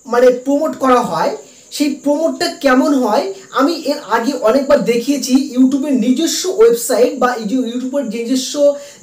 মানে প্রমোট করা হয় সেই প্রমোটটা কেমন হয় আমি এর আগে অনেকবার দেখিয়েছি। ইউটিউবের নিজস্ব ওয়েবসাইট বা ইউটিউবের নিজস্ব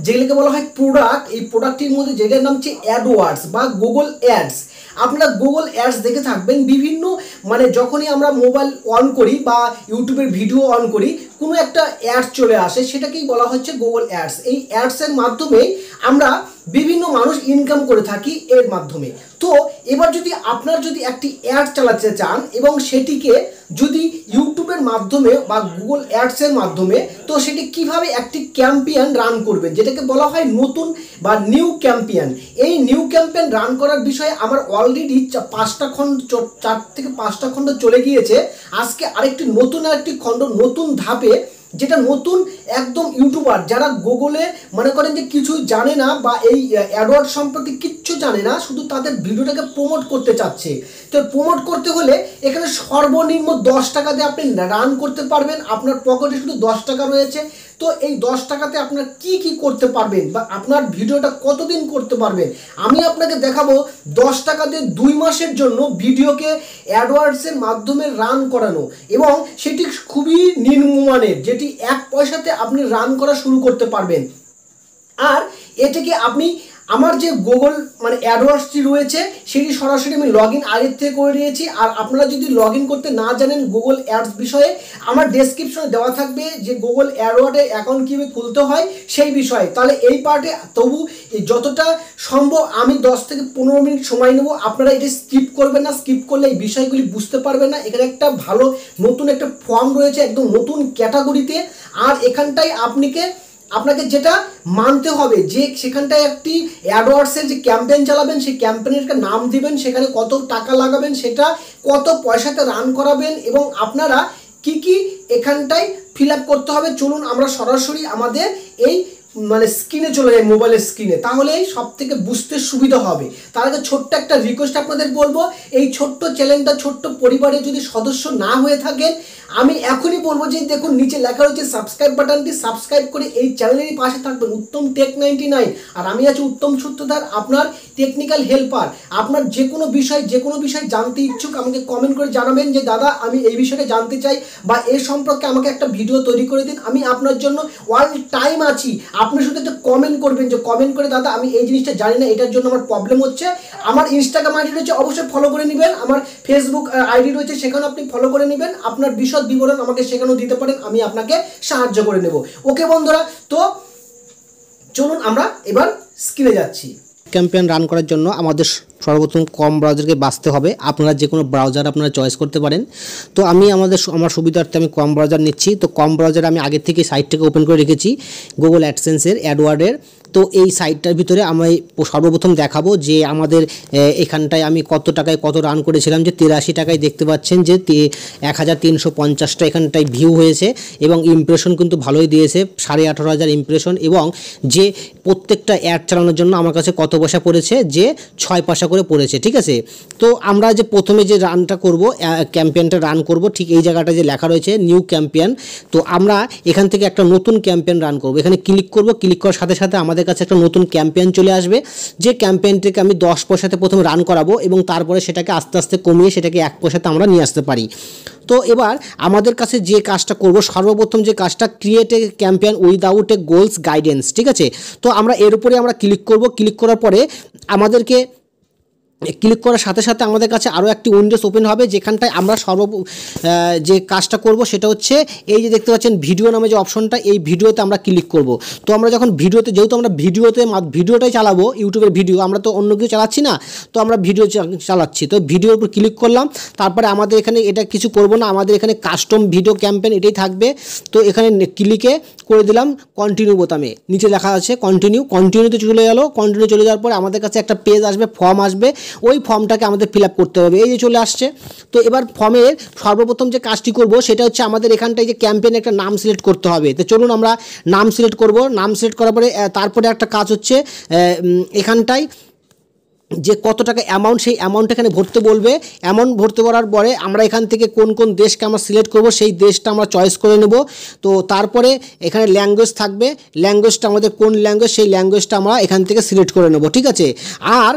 যেগুলোকে বলা হয় প্রোডাক্ট, এই প্রোডাক্টের মধ্যে যেটার নাম হচ্ছে অ্যাডওয়ার্ডস বা গুগল অ্যাডস। আপনারা গুগল অ্যাডস দেখে থাকবেন বিভিন্ন, মানে যখনই আমরা মোবাইল অন করি বা ইউটিউবের ভিডিও অন করি কোনো একটা অ্যাডস চলে আসে, সেটাকেই বলা হচ্ছে গুগল অ্যাডস। এই অ্যাডসের মাধ্যমে আমরা বিভিন্ন মানুষ ইনকাম করে থাকি এর মাধ্যমে। তো এবার যদি আপনার যদি একটি অ্যাড চালাতে চান এবং সেটিকে যদি ইউটিউবের মাধ্যমে বা গুগল অ্যাডসের মাধ্যমে, তো সেটি কিভাবে একটি ক্যাম্পেইন রান করবেন যেটাকে বলা হয় নতুন বা নিউ ক্যাম্পেইন। এই নিউ ক্যাম্পেইন রান করার বিষয়ে আমার অলরেডি 4 থেকে 5টা খণ্ড চলে গিয়েছে। আজকে আরেকটি খণ্ড নতুন ধাপে, যেটা নতুন একদম ইউটিউবার যারা গুগলে মনে করেন যে কিছু জানে না বা এই অ্যাডওয়ার্ড সম্পর্কে কিচ্ছু জানে না, শুধু তাদের ভিডিওটাকে প্রমোট করতে চাচ্ছে। তো প্রমোট করতে হলে এখানে সর্বনিম্ন 10 টাকা দিয়ে আপনি রান করতে পারবেন। আপনার পকেটে শুধু 10 টাকা রয়েছে। তো এই 10 টাকাতে আপনার কি কি করতে পারবেন বা আপনার ভিডিওটা কতদিন করতে পারবেন আমি আপনাকে দেখাবো। 10 টাকা দিয়ে 2 মাসের জন্য ভিডিওকে অ্যাডওয়ার্ডসের মাধ্যমে রান করানো, এবং সেটি খুবই নিম্নমানের, যেটি 1 পয়সাতে আপনি রান করা শুরু করতে পারবেন। আর এটাকে আপনি আমার যে গুগল মানে অ্যাডওয়ার্ডসটি রয়েছে সেটি সরাসরি আমি লগ ইন আগের থেকে করে নিয়েছি। আর আপনারা যদি লগ ইন করতে না জানেন গুগল অ্যাডস বিষয়ে, আমার ডেসক্রিপশনে দেওয়া থাকবে যে গুগল অ্যাডওয়ার্ডের অ্যাকাউন্ট কীভাবে খুলতে হয় সেই বিষয়ে। তাহলে এই পার্টে তবু যতটা সম্ভব আমি 10 থেকে 15 মিনিট সময় নেব। আপনারা এটা স্কিপ করবেন না, স্কিপ করলে এই বিষয়গুলি বুঝতে পারবেন না। এখানে একটা ভালো নতুন একটা ফর্ম রয়েছে একদম নতুন ক্যাটাগরিতে। আর এখানটায় আপনাকে যেটা মানতে হবে যে সেখানটায় একটি অ্যাডওয়ার্ডসের যে ক্যাম্পেইন চালাবেন সেই ক্যাম্পেইনের একটা নাম দিবেন, সেখানে কত টাকা লাগাবেন, সেটা কত পয়সাতে রান করাবেন এবং আপনারা কি কি এখানটায় ফিল আপ করতে হবে। চলুন আমরা সরাসরি আমাদের এই মানে স্ক্রিনে চলে যাই, মোবাইলের স্ক্রিনে, তাহলে সব থেকে বুঝতে সুবিধা হবে। তার আগে ছোট্ট একটা রিকোয়েস্ট আপনাদের বলবো, এই ছোট্ট চ্যানেলটা ছোট্ট পরিবারে যদি সদস্য না হয়ে থাকেন আমি এখনই বলবো যে দেখুন নিচে লেখা রয়েছে সাবস্ক্রাইব বাটনটি, সাবস্ক্রাইব করে এই চ্যানেলেরই পাশে থাকবেন উত্তম টেক 99। আর আমি আছি উত্তম সূত্রধার, আপনার টেকনিক্যাল হেল্পার। আপনার যে কোনো বিষয় জানতে ইচ্ছুক আমাকে কমেন্ট করে জানাবেন যে দাদা আমি এই বিষয়টা জানতে চাই বা এই সম্পর্কে আমাকে একটা ভিডিও তৈরি করে দিন। আমি আপনার জন্য অল টাইম আছি। আপনি শুধু একটা কমেন্ট করবেন যে কমেন্ট করে দাদা আমি এই জিনিসটা জানি না, এটার জন্য আমার প্রবলেম হচ্ছে। আমার ইনস্টাগ্রাম আইডি রয়েছে, অবশ্যই ফলো করে নেবেন। আমার ফেসবুক আইডি রয়েছে, সেখানে আপনি ফলো করে নেবেন। আপনার বিশদ বিবরণ আমাকে সেখানেও দিতে পারেন, আমি আপনাকে সাহায্য করে নেব। ওকে বন্ধুরা, তো চলুন আমরা এবার স্ক্রিনে যাচ্ছি। ক্যাম্পেইন রান করার জন্য আমাদের সর্বপ্রথম কম ব্রাউজারকে বাছতে হবে। আপনারা যে কোনো ব্রাউজার আপনারা চয়েস করতে পারেন। তো আমি আমার সুবিধার্থে আমি কম ব্রাউজার নিচ্ছি। তো কম ব্রাউজারে আমি আগে থেকে সাইটটাকে ওপেন করে রেখেছি গুগল অ্যাডসেন্সের অ্যাডওয়ার্ডের। তো এই সাইটটার ভিতরে আমি সর্বপ্রথম দেখাবো যে আমাদের এখানটায় আমি কত টাকায় কত রান করেছিলাম। যে 83 টাকায় দেখতে পাচ্ছেন যে 1350টা এখানটায় ভিউ হয়েছে এবং ইমপ্রেশন কিন্তু ভালোই দিয়েছে, 18,500 ইমপ্রেশন। এবং যে প্রত্যেকটা অ্যাড চালানোর জন্য আমার কাছে কত পয়সা পড়েছে, যে 6 পয়সা করে পড়েছে। ঠিক আছে, তো আমরা যে প্রথমে যে রানটা করব, ক্যাম্পেইনটা রান করব, ঠিক এই জায়গাটা যে লেখা রয়েছে নিউ ক্যাম্পেইন। তো আমরা এখান থেকে একটা নতুন ক্যাম্পেইন রান করব। এখানে ক্লিক করব, ক্লিক করার সাথে সাথে আমাদের কাছে একটা নতুন ক্যাম্পেইন চলে আসবে। যে ক্যাম্পেইনটাকে আমি 10 পয়সাতে প্রথমে রান করাবো এবং তারপরে সেটাকে আস্তে আস্তে কমিয়ে সেটাকে 1 পয়সাতে আমরা নিয়ে আসতে পারি। তো এবার আমাদের কাছে যে কাজটা করব, সর্বপ্রথম যে কাজটা, create a campaign without a goals guidance. ঠিক আছে, তো আমরা এর উপরে আমরা ক্লিক করব। ক্লিক করার পরে আমাদেরকে ক্লিক করার সাথে সাথে আমাদের কাছে আরও একটি উইন্ডোজ ওপেন হবে, যেখানটায় আমরা যে কাজটা করব সেটা হচ্ছে এই যে দেখতে পাচ্ছেন ভিডিও নামে যে অপশনটা, এই ভিডিওতে আমরা ক্লিক করব। তো আমরা যখন ভিডিওতে, যেহেতু আমরা ভিডিওটাই চালাবো, ইউটিউবের ভিডিও, আমরা তো অন্য কিছু চালাচ্ছি না, তো আমরা ভিডিও চালাচ্ছি। তো ভিডিওর উপর ক্লিক করলাম, তারপরে আমাদের এখানে এটা কিছু করব না, আমাদের এখানে কাস্টম ভিডিও ক্যাম্পেইন এটাই থাকবে। তো এখানে ক্লিকে করে দিলাম কন্টিনিউ বোতামে, নিচে লেখা আছে কন্টিনিউতে চলে গেল। কন্টিনিউ চলে যাওয়ার পরে আমাদের কাছে একটা পেজ আসবে, ফর্ম আসবে, ওই ফর্মটাকে আমাদের ফিল আপ করতে হবে। এই যে চলে আসছে। তো এবার ফর্মের সর্বপ্রথম যে কাজটি করব সেটা হচ্ছে আমাদের এখানটায় যে ক্যাম্পেইন একটা নাম সিলেক্ট করতে হবে। তো চলুন আমরা নাম সিলেক্ট করব। নাম সিলেক্ট করার পরে তারপরে একটা কাজ হচ্ছে এখানটায় যে কত টাকা অ্যামাউন্ট, সেই অ্যামাউন্ট এখানে ভরতে বলবে। অ্যামাউন্ট ভরতে করার পরে আমরা এখান থেকে কোন কোন দেশকে আমরা সিলেক্ট করব সেই দেশটা আমরা চয়েস করে নেব। তো তারপরে এখানে ল্যাঙ্গুয়েজ থাকবে, ল্যাঙ্গুয়েজটা আমাদের কোন ল্যাঙ্গুয়েজ সেই ল্যাঙ্গুয়েজটা আমরা এখান থেকে সিলেক্ট করে নেব, ঠিক আছে। আর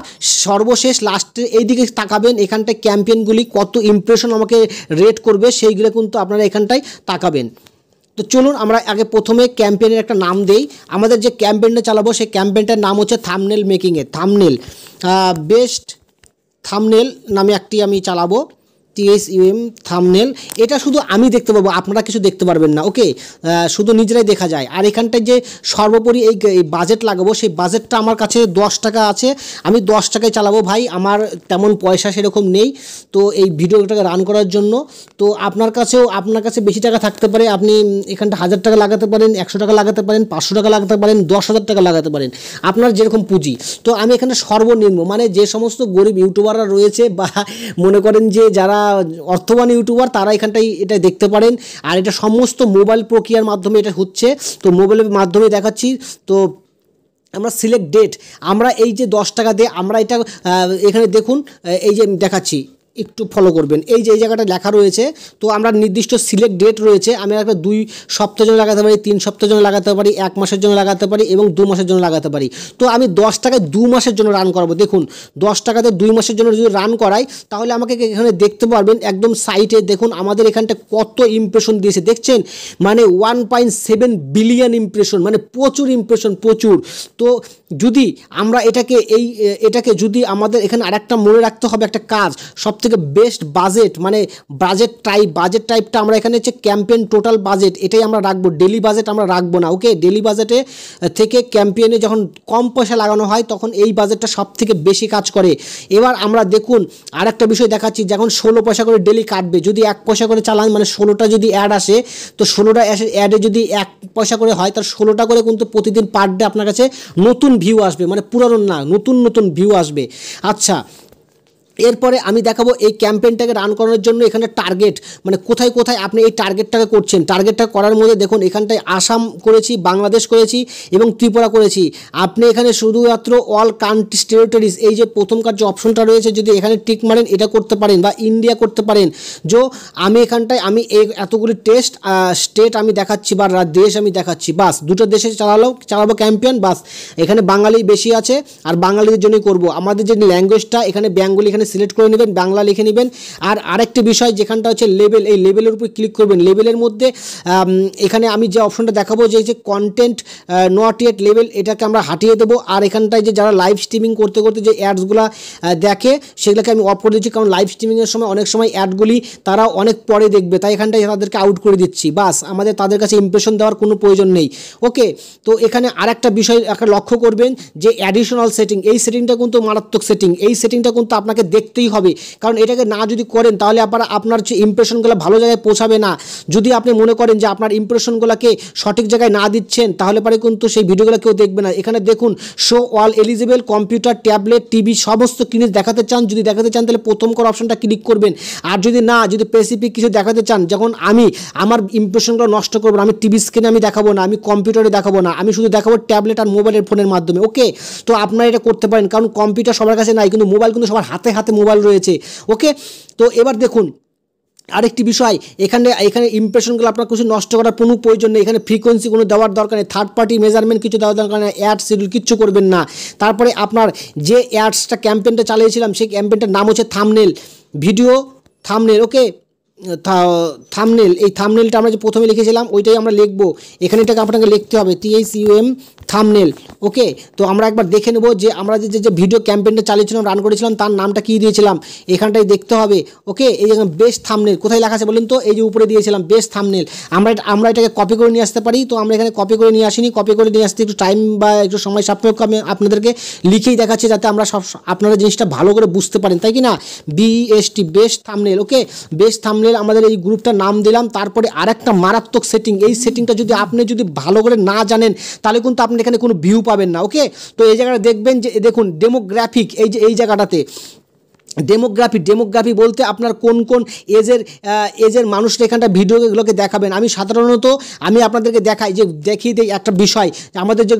সর্বশেষ লাস্টে এই দিকে তাকাবেন, এখানটায় ক্যাম্পেইনগুলি কত ইমপ্রেশন আমাকে রেট করবে সেইগুলো কিন্তু আপনারা এখানটায় তাকাবেন। তো চলুন আমরা আগে প্রথমে ক্যাম্পেইনের একটা নাম দেই। আমাদের যে ক্যাম্পেইনটা চালাবো সেই ক্যাম্পেইনটার নাম হচ্ছে থাম্বনেল মেকিংয়ের, থাম্বনেল বেস্ট থাম্বনেল নামে একটি আমি চালাবো, TSUM থাম্বনেল। এটা শুধু আমি দেখতে পাবো, আপনারা কিছু দেখতে পারবেন না, ওকে, শুধু নিজেরাই দেখা যায়। আর এখানটায় যে সর্বোপরি এই বাজেট লাগাবো সেই বাজেটটা আমার কাছে 10 টাকা আছে, আমি 10 টাকায় চালাবো ভাই, আমার তেমন পয়সা সেরকম নেই তো এই ভিডিওটাকে রান করার জন্য। তো আপনার কাছে বেশি টাকা থাকতে পারে, আপনি এখানটা 1000 টাকা লাগাতে পারেন, 100 টাকা লাগাতে পারেন, 500 টাকা লাগাতে পারেন, 10,000 টাকা লাগাতে পারেন, আপনার যেরকম পুঁজি। তো আমি এখানে সর্বনিম্ন মানে যে সমস্ত গরিব ইউটিউবাররা রয়েছে বা মনে করেন যে যারা অর্থবান ইউটিউবার তারা এখানটাই এটা দেখতে পারেন। আর এটা সমস্ত মোবাইল প্রক্রিয়ার মাধ্যমে এটা হচ্ছে, তো মোবাইলের মাধ্যমে দেখাচ্ছি। তো আমরা সিলেক্ট ডেট, আমরা এই যে 10 টাকা দিয়ে আমরা এটা এখানে দেখুন, এই যে দেখাচ্ছি, একটু ফলো করবেন, এই যে এই জায়গাটা লেখা রয়েছে। তো আমরা নির্দিষ্ট সিলেক্ট ডেট রয়েছে, আমি একটা 2 সপ্তাহের জন্য লাগাতে পারি, 3 সপ্তাহের জন্য লাগাতে পারি, 1 মাসের জন্য লাগাতে পারি এবং 2 মাসের জন্য লাগাতে পারি। তো আমি 10 টাকায় 2 মাসের জন্য রান করাবো। দেখুন 10 টাকাতে 2 মাসের জন্য যদি রান করাই তাহলে আমাকে এখানে দেখতে পারবেন একদম সাইটে দেখুন আমাদের এখানটা কত ইমপ্রেশন দিয়েছে, দেখছেন মানে 1.7 বিলিয়ন ইমপ্রেশন, মানে প্রচুর ইমপ্রেশন, প্রচুর। তো যদি আমরা এটাকে যদি আমাদের এখানে আরেকটা মনে রাখতে হবে একটা কাজ, সবথেকে বেস্ট বাজেট মানে বাজেট টাইপটা আমরা এখানে হচ্ছে ক্যাম্পেইন টোটাল বাজেট, এটাই আমরা রাখবো, ডেলি বাজেট আমরা রাখবো না, ওকে। ডেলি বাজেটে থেকে ক্যাম্পেইনে যখন কম পয়সা লাগানো হয় তখন এই বাজেটটা সবথেকে বেশি কাজ করে। এবার আমরা দেখুন আরেকটা বিষয় দেখাচ্ছি, যখন 16 পয়সা করে ডেলি কাটবে, যদি 1 পয়সা করে চালান মানে 16টা যদি অ্যাড আসে, তো 16টা অ্যাডে যদি 1 পয়সা করে হয় তার 16টা করে কিন্তু প্রতিদিন পার ডে আপনার কাছে নতুন ভিউ আসবে, মানে পুরানো না, নতুন ভিউ আসবে। আচ্ছা, এরপরে আমি দেখাবো এই ক্যাম্পেইনটাকে রান করানোর জন্য এখানে টার্গেট, মানে কোথায় কোথায় আপনি এই টার্গেটটাকে করছেন। টার্গেটটা করার মধ্যে দেখুন এখানটায় আসাম করেছি, বাংলাদেশ করেছি এবং ত্রিপুরা করেছি। আপনি এখানে শুধুমাত্র অল কান্ট্রিজ টেরিটরিজ, এই যে প্রথমকার যে অপশনটা রয়েছে যদি এখানে টিক মারেন এটা করতে পারেন, বা ইন্ডিয়া করতে পারেন। আমি এখানটায় আমি এতগুলি স্টেট আমি দেখাচ্ছি বা দেশ আমি দেখাচ্ছি, বাস দুটো দেশে চালাবো ক্যাম্পেইন, বাস এখানে বাঙালি বেশি আছে আর বাঙালিদের জন্যই করব। আমাদের যে ল্যাঙ্গুয়েজটা এখানে বেঙ্গলি এখানে সিলেক্ট করে নেবেন, বাংলা লিখে নেবেন। আর আরেকটি বিষয় যেখানটা হচ্ছে লেভেল, এই লেভেলের উপর ক্লিক করবেন। লেভেলের মধ্যে এখানে আমি যে অপশনটা দেখাবো যে কন্টেন্ট নট ইয়েট লেভেল, এটাকে আমরা হাটিয়ে দেবো। আর এখানটায় যে যারা লাইভ স্ট্রিমিং করতে করতে যে অ্যাডসগুলো দেখে সেগুলোকে আমি অফ করে দিচ্ছি, কারণ লাইভ স্ট্রিমিংয়ের সময় অনেক সময় অ্যাডগুলি তারা অনেক পরে দেখবে, তাই এখানটায় তাদেরকে আউট করে দিচ্ছি, বাস আমাদের তাদের কাছে ইমপ্রেশন দেওয়ার কোনো প্রয়োজন নেই, ওকে। তো এখানে আরেকটা বিষয় একটা লক্ষ্য করবেন যে অ্যাডিশনাল সেটিং, এই সেটিংটা কিন্তু মারাত্মক সেটিং, এই সেটিংটা কিন্তু আপনাকে দেখতেই হবে, কারণ এটাকে না যদি করেন তাহলে আপনার যে ইমপ্রেশনগুলো ভালো জায়গায় পৌঁছাবে না। যদি আপনি মনে করেন যে আপনার ইমপ্রেশনগুলোকে সঠিক জায়গায় না দিচ্ছেন তাহলে পরে কিন্তু সেই ভিডিওগুলো কেউ দেখবে না। এখানে দেখুন show all eligible computer, tablet, TV সমস্ত জিনিস দেখাতে চান, যদি দেখাতে চান তাহলে প্রথম কর অপশনটা ক্লিক করবেন। আর যদি স্পেসিফিক কিছু দেখাতে চান, যখন আমার ইমপ্রেশনগুলো নষ্ট করবো না, আমি টিভি স্ক্রিনে আমি দেখাবো না, আমি কম্পিউটারে দেখাবো না, আমি শুধু দেখাবো ট্যাবলেট আর মোবাইলের ফোনের মাধ্যমে, ওকে। তো আপনারা এটা করতে পারেন, কারণ কম্পিউটার সবার কাছে নাই কিন্তু মোবাইল কিন্তু সবার হাতে হাতে মোবাইল রয়েছে, ওকে। তো এবার দেখুন আরেকটি বিষয়, এখানে ইমপ্রেশনগুলো আপনার কিছু নষ্ট করার কোনো প্রয়োজন নেই, এখানে ফ্রিকোয়েন্সি কোনো দেওয়ার দরকার নেই, থার্ড পার্টি মেজারমেন্ট কিছু দেওয়ার দরকার নেই, অ্যাড শিডিউল কিচ্ছু করবেন না। তারপরে আপনার যে অ্যাডসটা ক্যাম্পেইনটা চালিয়েছিলাম সেই ক্যাম্পেইনটার নাম হচ্ছে থাম্বনেল, ভিডিও থাম্বনেল, ওকে। থাম্বনেল, এই থাম্বনেলটা আমরা যে প্রথমে লিখেছিলাম ওইটাই আমরা লিখবো, এখানে এটাকে আপনাকে লিখতে হবে TSUM থাম্বনেল, ওকে। তো আমরা একবার দেখে নেব যে আমরা যে ভিডিও ক্যাম্পেইনটা চালিয়েছিলাম, রান করেছিলাম, তার নামটা কী দিয়েছিলাম এখানটাই দেখতে হবে, ওকে। এই যে বেস্ট থাম্বনেল কোথায় লেখা আছে বলুন তো, এই যে উপরে দিয়েছিলাম বেস্ট থাম্বনেল। আমরা এটাকে কপি করে নিয়ে আসতে পারি, তো আমরা এখানে কপি করে নিয়ে আসিনি, কপি করে নিয়ে আসতে একটু টাইম বা একটু সময় সাপেক্ষ, আমি আপনাদেরকে লিখেই দেখাচ্ছি যাতে আপনারা জিনিসটা ভালো করে বুঝতে পারেন, তাই কি না। BEST বেস্ট থাম্বনেল, ওকে। বেস্ট থাম্বনেল আমাদের এই গ্রুপটার নাম দিলাম। তারপরে আরেকটা মারাত্মক সেটিং, এই সেটিংটা যদি আপনি ভালো করে না জানেন তাহলে কিন্তু আপনি এখানে কোনো ভিউ পাবেন না, ওকে। তো এই জায়গাটা দেখবেন যে দেখুন ডেমোগ্রাফিক, এই যে এই জায়গাটাতে ডেমোগ্রাফি বলতে আপনার কোন কোন এজের মানুষরা এখানটা ভিডিওগুলোকে দেখাবেন। আমি সাধারণত আমি আপনাদেরকে দেখিয়ে দিই একটা বিষয়, আমাদের যে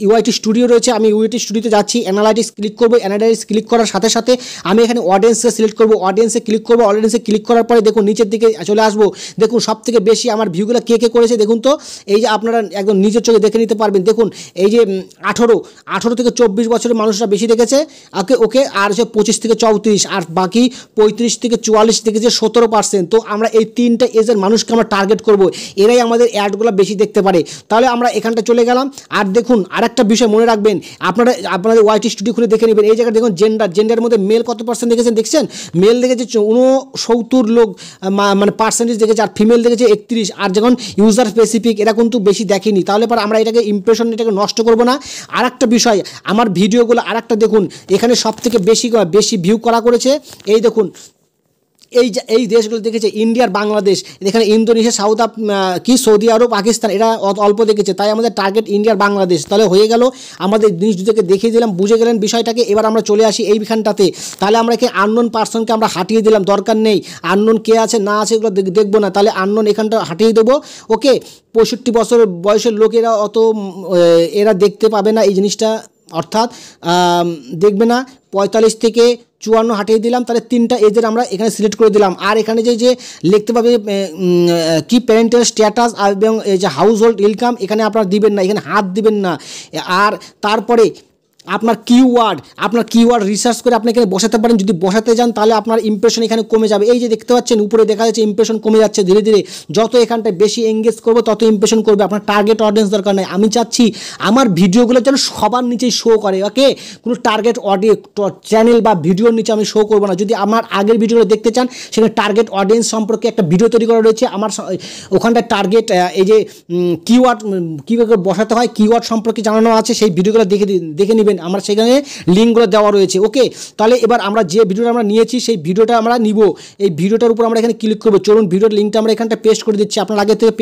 ইউআইটি স্টুডিও রয়েছে, আমি ইউআইটি স্টুডিওতে যাচ্ছি, অ্যানালাইটিক্স ক্লিক করবো, অ্যানালাইটিক্স ক্লিক করার সাথে সাথে আমি এখানে অডিয়েন্সকে সিলেক্ট করবো, অডিয়েন্সে ক্লিক করার পরে দেখুন নিচের দিকে চলে আসবো। দেখুন সবথেকে বেশি আমার ভিউগুলো কে করেছে দেখুন তো, এই যে আপনারা একদম নিজের চোখে দেখে নিতে পারবেন। দেখুন এই যে 18 থেকে 24 বছরের মানুষরা বেশি দেখেছে ওকে, আর হচ্ছে 25 থেকে 34, আর বাকি 35 থেকে 44 দেখেছে 17%। তো আমরা এই 3টা এজের মানুষকে আমরা টার্গেট করব, এরাই আমাদের অ্যাডগুলো বেশি দেখতে পারে। তাহলে আমরা এখানটা চলে গেলাম। আর দেখুন আরেকটা বিষয় মনে রাখবেন, আপনাদের ওয়াইটি স্টুডিও খুলে দেখে নেবেন। এই জায়গায় দেখুন জেন্ডারের মধ্যে মেল কত % দেখছেন? মেল দেখেছে 69 লোক মানে পার্সেন্টেজ দেখেছে, আর ফিমেল দেখেছে 31। আর যখন ইউজার স্পেসিফিক এরা কিন্তু বেশি দেখেনি, তাহলে পর আমরা এটাকে এটাকে নষ্ট করব না। আর একটা বিষয়, আমার ভিডিওগুলো আরেকটা দেখুন, এখানে সব থেকে বেশি ভিউ করেছে এই দেখুন, এই দেশগুলো দেখেছে ইন্ডিয়ার বাংলাদেশ, এখানে ইন্দোনেশিয়া, সৌদি আরব, পাকিস্তান এরা অল্প দেখেছে, তাই আমাদের টার্গেট ইন্ডিয়ার বাংলাদেশ। তাহলে হয়ে গেল, আমাদের জিনিস দুটোকে দেখিয়ে দিলাম, বুঝে গেলেন বিষয়টাকে। এবার আমরা চলে আসি এইখানটাতে। তাহলে আমরা এখানে আননোন পার্সনকে আমরা হাঁটিয়ে দিলাম, দরকার নেই আননোন কে আছে না আছে এগুলো দেখবো না, তাহলে আননোন এখানটা হাঁটিয়ে দেবো। ওকে, 65 বছর বয়সের লোকেরা এরা দেখতে পাবে না এই জিনিসটা, অর্থাৎ দেখবে না। 45 থেকে 54 হাঁটিয়ে দিলাম, তাহলে 3টা এজের আমরা এখানে সিলেক্ট করে দিলাম। আর এখানে যে লিখতে পাবে কি প্যারেন্টাল স্ট্যাটাস এবং এই যে হাউস হোল্ড ইনকাম, এখানে আপনারা দিবেন না, এখানে হাত দিবেন না। আর তারপরে আপনার কিওয়ার্ড রিসার্চ করে আপনি এখানে বসাতে পারেন। যদি বসাতে যান তাহলে আপনার ইমপ্রেশন এখানে কমে যাবে। এই যে দেখতে পাচ্ছেন উপরে দেখা যাচ্ছে ইমপ্রেশন কমে যাচ্ছে ধীরে ধীরে। যত এখানটায় বেশি এঙ্গেজ করবো তত ইমপ্রেশন করবে। আপনার টার্গেট অডিয়েন্স দরকার নেই। আমি চাচ্ছি আমার ভিডিওগুলো যেন সবার নিচেই শো করে। ওকে, কোনো টার্গেট চ্যানেল বা ভিডিওর নিচে আমি শো করবো না। যদি আমার আগের ভিডিওগুলো দেখতে চান, সেখানে টার্গেট অডিয়েন্স সম্পর্কে একটা ভিডিও তৈরি করা রয়েছে আমার ওখানটায়। টার্গেট এই যে কিওয়ার্ড কীভাবে বসাতে হয়, কিওয়ার্ড সম্পর্কে জানানো আছে, সেই ভিডিওগুলো দেখে নেবেন, আমার সেখানে লিঙ্কগুলো দেওয়া রয়েছে। ওকে, তাহলে এবার আমরা যে ভিডিওটা আমরা নিয়েছি সেই ভিডিওটা আমরা নিব। এই ভিডিওটার উপর আমরা এখানে ক্লিক করবো। চলুন ভিডিওর লিঙ্কটা আমরা এখানটা পেস্ট করে দিচ্ছি। আপনার আগে থেকে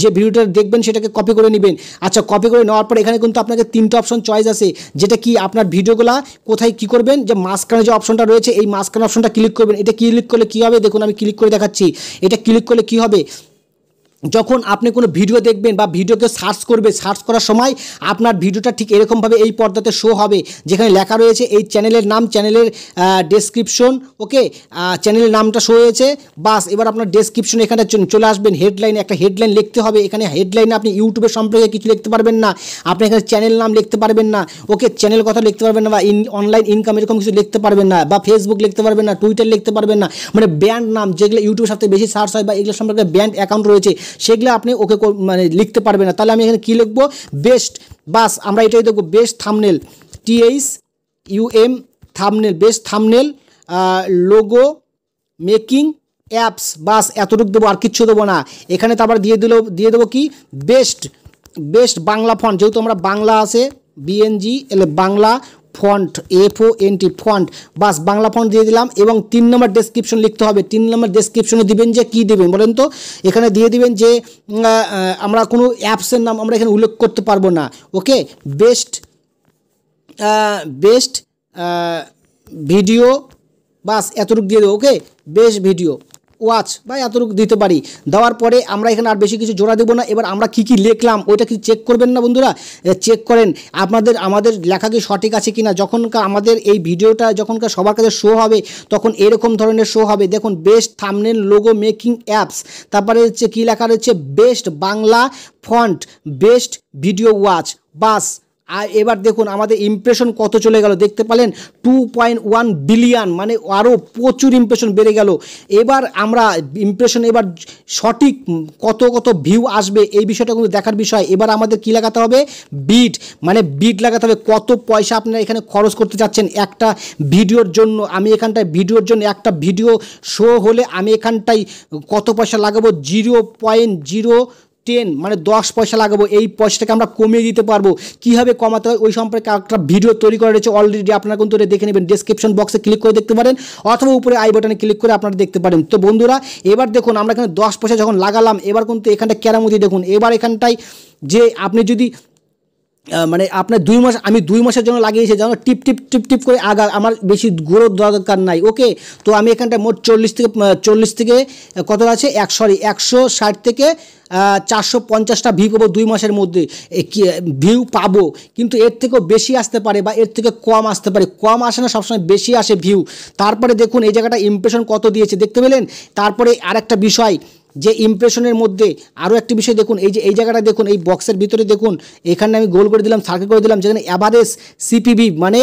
যে ভিডিওটা দেখবেন সেটাকে কপি করে নেবেন। আচ্ছা, কপি করে নেওয়ার পর এখানে কিন্তু আপনাকে 3টা অপশন চয়েস আছে, যেটা কি আপনার ভিডিওগুলা কোথায় কি করবেন, যে মাঝখানে যে অপশনটা রয়েছে এই মাঝখানে অপশনটা ক্লিক করবেন। এটা ক্লিক করলে কি হবে দেখুন, আমি ক্লিক করে দেখাচ্ছি। এটা ক্লিক করলে কি হবে, যখন আপনি কোনো ভিডিও দেখবেন বা ভিডিওকে সার্চ করার সময় আপনার ভিডিওটা ঠিক এরকমভাবে এই পর্দাতে শো হবে, যেখানে লেখা রয়েছে এই চ্যানেলের নাম, চ্যানেলের ডেসক্রিপশন। ওকে, চ্যানেলের নামটা শো হয়েছে। বাস, এবার আপনার ডেসক্রিপশন এখানে চলে আসবেন। হেডলাইন, একটা হেডলাইন লিখতে হবে। এখানে হেডলাইনে আপনি ইউটিউবের সম্পর্কে কিছু লিখতে পারবেন না, আপনি এখানে চ্যানেল নাম লিখতে পারবেন না। ওকে, চ্যানেল কথা লিখতে পারবেন না, বা অনলাইন ইনকাম এরকম কিছু লিখতে পারবেন না, বা ফেসবুক লিখতে পারবেন না, টুইটার লিখতে পারবেন না। মানে ব্র্যান্ড নাম যেগুলো ইউটিউবের সাথে বেশি সার্চ হয় বা এগুলো সম্পর্কে ব্র্যান্ড অ্যাকাউন্ট রয়েছে, সেগুলো আপনি ওকে মানে লিখতে পারবে না। তাহলে আমি এখানে কী লিখবো, বেস্ট। বাস, আমরা এটাই দেখবো, best thumbnail, THUM thumbnail, best thumbnail logo making apps. বাস, এতটুকু দেবো, আর কিচ্ছু দেবো না। এখানে তো আবার দিয়ে দেবো কি, বেস্ট বাংলা ফন্ট, যেহেতু আমরা বাংলা আছে BNG Bangla font, FONT font. বাস, বাংলা ফন্ট দিয়ে দিলাম। এবং 3 নম্বর ডেসক্রিপশন লিখতে হবে। 3 নম্বর ডেসক্রিপশনে দিবেন যে কী দেবেন বলেন তো, এখানে দিয়ে দিবেন যে আমরা কোনো অ্যাপসের নাম আমরা এখানে উল্লেখ করতে পারবো না। ওকে, বেস্ট ভিডিও, বাস এতটুকু দিয়ে দেবো। ওকে, বেস্ট ভিডিও ওয়াচ বা এতটুকু দিতে পারি। দেওয়ার পরে আমরা এখানে আর বেশি কিছু জোড়া দেবো না। এবার আমরা কী কী লিখলাম ওইটা কি চেক করবেন না বন্ধুরা, চেক করেন আমাদের লেখা কি সঠিক আছে কি না। যখনকার আমাদের এই ভিডিওটা যখনকার সবার কাছে শো হবে তখন এরকম ধরনের শো হবে। দেখুন, best thumbnail logo making apps, তারপরে হচ্ছে কী লেখা রয়েছে, best Bangla font, best video watch. বাস, আর এবার দেখুন আমাদের ইমপ্রেশন কত চলে গেল, দেখতে পেলেন 2.1 বিলিয়ন, মানে আরও প্রচুর ইমপ্রেশন বেড়ে গেল। এবার আমরা ইমপ্রেশন এবার সঠিক কত ভিউ আসবে এই বিষয়টা কিন্তু দেখার বিষয়। এবার আমাদের কি লাগাতে হবে, মানে বিট লাগাতে হবে। কত পয়সা আপনারা এখানে খরচ করতে চাচ্ছেন একটা ভিডিওর জন্য। আমি এখানটায় ভিডিওর জন্য একটা ভিডিও শো হলে আমি এখানটায় কত পয়সা লাগাবো, 0.010 মানে 10 পয়সা লাগাবো। এই পয়সাটাকে আমরা কমিয়ে দিতে পারবো। কীভাবে কমাতে হয় ওই সম্পর্কে একটা ভিডিও তৈরি করা রয়েছে অলরেডি, আপনারা কিন্তু এটা দেখে নেবেন। ডেসক্রিপশন বক্সে ক্লিক করে দেখতে পারেন, অথবা উপরে আই বাটনে ক্লিক করে আপনারা দেখতে পারেন। তো বন্ধুরা, এবার দেখুন আমরা এখানে 10 পয়সা যখন লাগালাম, এবার কিন্তু এখানটা কেরামতি দেখুন। এবার এখানটায় যে আপনি যদি মানে আপনার 2 মাস, আমি 2 মাসের জন্য লাগিয়েছি, যেন টিপ টিপ টিপ টিপ করে আগা, আমার বেশি গ্রোথ দরকার নাই। ওকে, তো আমি এখানটায় মোট 40 থেকে কত আছে 160 থেকে 450টা ভিউ পাবো 2 মাসের মধ্যে, ভিউ পাবো। কিন্তু এর থেকেও বেশি আসতে পারে বা এর থেকে কম আসতে পারে, কম আসে না, সবসময় বেশি আসে ভিউ। তারপরে দেখুন এই জায়গাটা ইমপ্রেশন কত দিয়েছে দেখতে পেলেন। তারপরে আরেকটা বিষয়, যে ইমপ্রেশনের মধ্যে আরও একটি বিষয় দেখুন, এই যে এই জায়গাটা দেখুন, এই বক্সের ভিতরে দেখুন, এখানে আমি গোল করে দিলাম, সার্কেল করে দিলাম, যেখানে অ্যাভারেজ সিপিভি মানে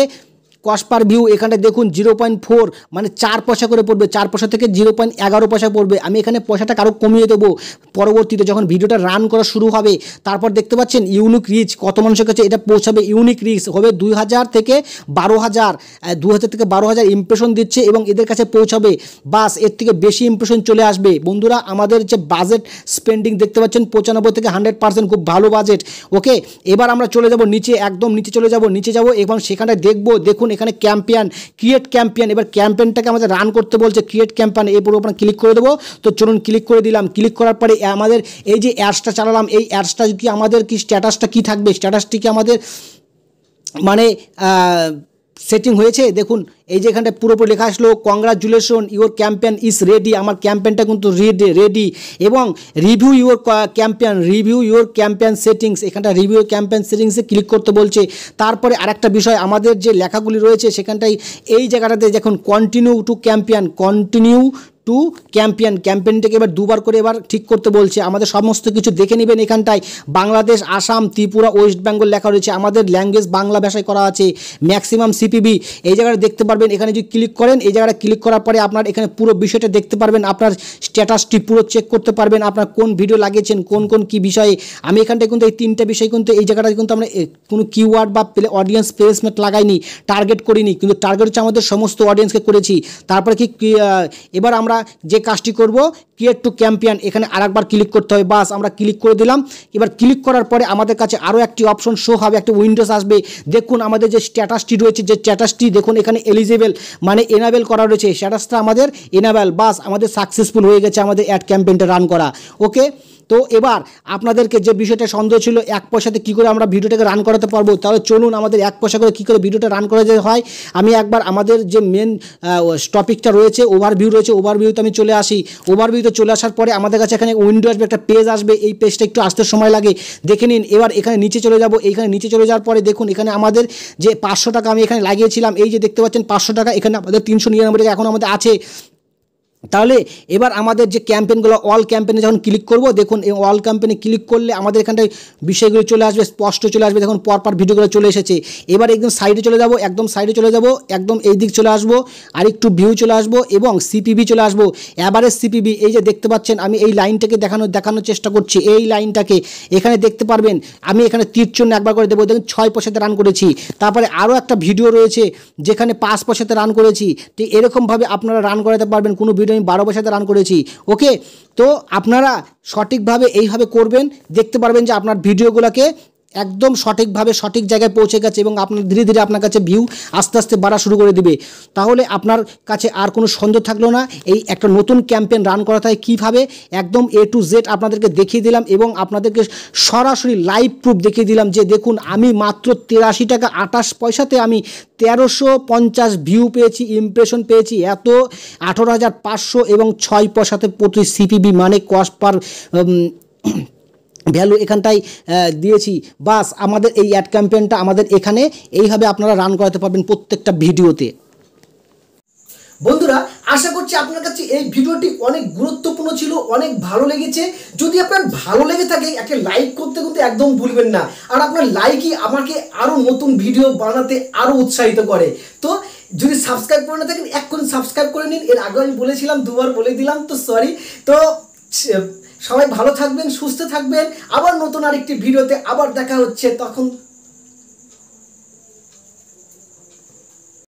কস্ট পার ভিউ, এখানে দেখুন 0.4 মানে 4 পয়সা করে পড়বে, 4 পয়সা থেকে 0.11 পয়সা পড়বে। আমি এখানে পয়সাটা আরও কমিয়ে দেবো পরবর্তীতে যখন ভিডিওটা রান করা শুরু হবে। তারপর দেখতে পাচ্ছেন ইউনিক রিচ কত মানুষের কাছে এটা পৌঁছাবে, ইউনিক রিচ হবে 2000 থেকে 12,000 ইমপ্রেশন দিচ্ছে এবং এদের কাছে পৌঁছাবে, বাস এর থেকে বেশি ইমপ্রেশন চলে আসবে। বন্ধুরা আমাদের যে বাজেট স্পেন্ডিং দেখতে পাচ্ছেন 95 থেকে 100%, খুব ভালো বাজেট। ওকে, এবার আমরা চলে যাব নিচে, একদম নিচে চলে যাব, নিচে যাব এবং সেখানে দেখবো, দেখুন এখানে ক্যাম্পেইন, ক্রিয়েট ক্যাম্পেইন। এবার ক্যাম্পেইনটাকে আমাদের রান করতে বলছে, ক্রিয়েট ক্যাম্পেইন, এর উপর আমরা ক্লিক করে দেবো। তো চলুন ক্লিক করে দিলাম। ক্লিক করার পরে আমাদের এই যে অ্যাডসটা চালালাম, এই অ্যাডসটা কি আমাদের কি স্ট্যাটাসটা কি থাকবে, স্ট্যাটাসটি কি আমাদের মানে সেটিং হয়েছে। দেখুন এই যে এখানটা পুরোপুরি লেখা আসলো, congratulation your campaign is ready, আমার ক্যাম্পেইনটা কিন্তু রেডি। এবং রিভিউ ইউর ক্যাম্পেইন সেটিংস, এখানটা রিভিউ ক্যাম্পেইন সেটিংসে ক্লিক করতে বলছে। তারপরে আরেকটা বিষয়, আমাদের যে লেখাগুলি রয়েছে সেখানটায় এই জায়গাটাতে দেখুন কন্টিনিউ টু ক্যাম্পেইনটাকে এবার দুবার করে এবার ঠিক করতে বলছে। আমাদের সমস্ত কিছু দেখে নেবেন, এখানটায় বাংলাদেশ, আসাম, ত্রিপুরা, ওয়েস্ট বেঙ্গল লেখা রয়েছে, আমাদের ল্যাঙ্গুয়েজ বাংলা ভাষায় করা আছে, ম্যাক্সিমাম সিপিবি এই জায়গাটা দেখতে পারবেন। এখানে যদি ক্লিক করেন, এই জায়গাটা ক্লিক করার পরে আপনার এখানে পুরো বিষয়টা দেখতে পারবেন, আপনার স্ট্যাটাসটি পুরো চেক করতে পারবেন, আপনার কোন ভিডিও লাগিয়েছেন, কোন কী বিষয়ে। আমি এখানটায় কিন্তু এই 3টে বিষয় কিন্তু এই জায়গাটা কিন্তু আমরা কোনো কিওয়ার্ড বা অডিয়েন্স প্লেসমেন্ট লাগাইনি, টার্গেট করিনি, কিন্তু টার্গেট হচ্ছে আমাদের সমস্ত অডিয়েন্সকে করেছি। তারপরে কি এবার আমরা যে কাজটি করব, ক্রিয়েট টু ক্যাম্পেইন, এখানে আরেকবার ক্লিক করতে হবে, বাস আমরা ক্লিক করে দিলাম। এবার ক্লিক করার পরে আমাদের কাছে আরও একটি অপশন শো হবে, একটা উইন্ডোজ আসবে। দেখুন আমাদের যে স্ট্যাটাসটি রয়েছে, যে স্ট্যাটাসটি দেখুন এখানে এলিজিবল মানে এনাবেল করা রয়েছে, স্ট্যাটাসটা আমাদের এনাবেল, বাস আমাদের সাকসেসফুল হয়ে গেছে আমাদের অ্যাড ক্যাম্পেইনটা রান করা। ওকে, তো এবার আপনাদেরকে যে বিষয়টা সন্দেহ ছিল 1 পয়সাতে কী করে আমরা ভিডিওটাকে রান করাতে পারবো, তাহলে চলুন আমাদের 1 পয়সা করে কী করে ভিডিওটা রান করা হয়। আমি একবার আমাদের যে মেন টপিকটা রয়েছে, ওভারভিউ রয়েছে, ওভারভিউতে আমি চলে আসি। ওভারভিউতে চলে আসার পরে আমাদের কাছে এখানে উইন্ডো আসবে, একটা পেজ আসবে, এই পেজটা একটু আসতে সময় লাগে, দেখে নিন। এবার এখানে নিচে চলে যাব, এইখানে নিচে চলে যাওয়ার পরে দেখুন এখানে আমাদের যে 500 টাকা আমি এখানে লাগিয়েছিলাম, এই যে দেখতে পাচ্ছেন 500 টাকা, এখানে আমাদের 399 টাকা এখন আমাদের আছে। তাহলে এবার আমাদের যে ক্যাম্পেইনগুলো, অল ক্যাম্পেইনে যখন ক্লিক করব, দেখুন এই অল ক্যাম্পেইনে ক্লিক করলে আমাদের এখানটায় বিষয়গুলো চলে আসবে, স্পষ্ট চলে আসবে, দেখুন পরপর ভিডিওগুলো চলে এসেছে। এবার একদম সাইডে চলে যাব, একদম এই দিক চলে আসবো, আর একটু ভিউ চলে আসবো এবং সিপিবি চলে আসবো, অ্যাভারেজ সিপিবি। এই যে দেখতে পাচ্ছেন আমি এই লাইনটাকে দেখানোর চেষ্টা করছি, এই লাইনটাকে এখানে দেখতে পারবেন। আমি এখানে তীর চিহ্ন একবার করে দেবো, দেখুন 6 পয়সাতে রান করেছি। তারপরে আরও একটা ভিডিও রয়েছে যেখানে 5 পয়সাতে রান করেছি। ঠিক এরকমভাবে আপনারা রান করাতে পারবেন। কোনো ভিডিও আমি 12 পয়সাতে রান করেছি। ওকে, তো আপনারা সঠিকভাবে এইভাবে করবেন, দেখতে পারবেন যে আপনার ভিডিওগুলোকে একদম সঠিকভাবে সঠিক জায়গায় পৌঁছে গেছে এবং আপনার ধীরে ধীরে আপনার কাছে ভিউ আস্তে আস্তে বাড়া শুরু করে দিবে। তাহলে আপনার কাছে আর কোনো সন্দেহ থাকলো না, এই একটা নতুন ক্যাম্পেইন রান করা হয় কীভাবে, একদম A to Z আপনাদেরকে দেখিয়ে দিলাম এবং আপনাদেরকে সরাসরি লাইভ প্রুফ দেখিয়ে দিলাম যে দেখুন আমি মাত্র 83 টাকা 28 পয়সাতে আমি 1350 ভিউ পেয়েছি, ইমপ্রেশন পেয়েছি, এত 18,500 এবং 6 পয়সাতে প্রতি সিপিবি মানে কস্ট পার ভ্যালু এখানটায় দিয়েছি। বাস আমাদের এই অ্যাড ক্যাম্পেইনটা আমাদের এখানে এইভাবে আপনারা রান করাতে পারবেন প্রত্যেকটা ভিডিওতে। বন্ধুরা আশা করছি আপনার কাছে এই ভিডিওটি অনেক গুরুত্বপূর্ণ ছিল, অনেক ভালো লেগেছে। যদি আপনার ভালো লেগে থাকে একটা লাইক করতে কিন্তু একদম ভুলবেন না, আর আপনার লাইকই আমাকে আরও নতুন ভিডিও বানাতে আরও উৎসাহিত করে। তো যদি সাবস্ক্রাইব করে না থাকেন এক্ষুনি সাবস্ক্রাইব করে নিন। এর আগে আমি বলেছিলাম, 2বার বলে দিলাম, তো সরি। তো সবাই ভালো থাকবেন, সুস্থ থাকবেন, আবার নতুন আরেকটি ভিডিওতে আবার দেখা হচ্ছে, তখন